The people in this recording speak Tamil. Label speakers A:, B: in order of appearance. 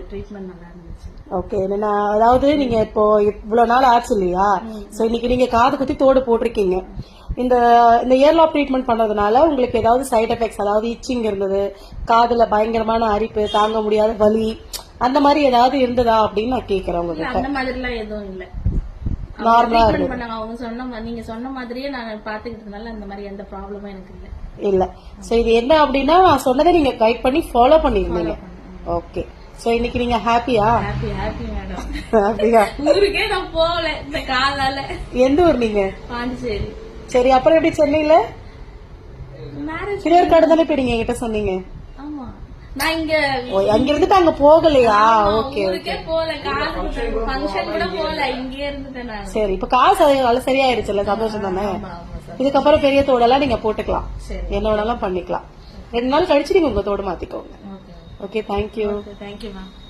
A: ட்ரீட்மெண்ட் நல்லா இருந்துச்சு.
B: ஓகே, அதாவது நீங்க இப்போ இவ்வளவு நாள் ஆச்சு இல்லையா? சோ இன்னைக்கு நீங்க காது குத்தி தோடு போட்டிருக்கீங்க. இந்த இந்த இயர்லாப் ட்ரீட்மெண்ட் பண்றதுனால உங்களுக்கு ஏதாவது சைடு எஃபெக்ட்ஸ், அதாவது இச்சிங் இருந்தது, காதுல பயங்கரமான அரிப்பு, தாங்க முடியாத வலி, அந்த மாதிரி ஏதாவது இருந்ததா அப்படின்னு நான் கேக்குறேன் உங்ககிட்ட.
A: அந்த மாதிரி எல்லாம் எதுவும் இல்ல,
B: நார்மலா
A: ட்ரீட்மெண்ட் பண்ணாங்க. அவங்க நீங்க சொன்ன மாதிரியே நான் பாத்துக்கிட்டதுனால அந்த மாதிரி எந்த ப்ராப்ளமும் எனக்கு இல்ல.
B: இல்ல. சோ இது என்ன அப்படின்னா நான் சொன்னதை நீங்க கைட் பண்ணி ஃபாலோ பண்ணிருந்தீங்க. ஓகே, சோ இன்னைக்கு நீங்க ஹாப்பியா?
A: Happy happy madam.
B: ஹாப்பியா?
A: ஊருக்கே நான் போகல இந்த காலால.
B: எந்த ஊர் நீங்க?
A: பாண்டிச்சேரி.
B: சரி, அப்புறம் எப்படி சென்னையில
A: மேரேஜ்
B: கிளியர் கார்டு தானே போய் என்கிட்ட சொன்னீங்க?
A: ஆமா, நான் இங்க
B: அங்க இருந்துட்டு அங்க போகலையா? ஓகே,
A: ஊருக்கே போகல, காசு ஃபங்க்ஷன் கூட போகல, இங்கே இருந்துட்டேன் நான்.
B: சரி, இப்ப காசு அது சரியாயிருச்சுல்ல, சந்தோஷம் தானே?
A: ஆமா சார்.
B: இதுக்கப்புறம் பெரிய தோடெல்லாம் நீங்க போட்டுக்கலாம்,
A: சரி.
B: என்னோடலாம் பண்ணிக்கலாம். 2 நாள் கழிச்சு நீங்க உங்க தோடு மாத்திக்கோங்க.
A: Okay
B: okay, thank you.
A: Thank you ma'am.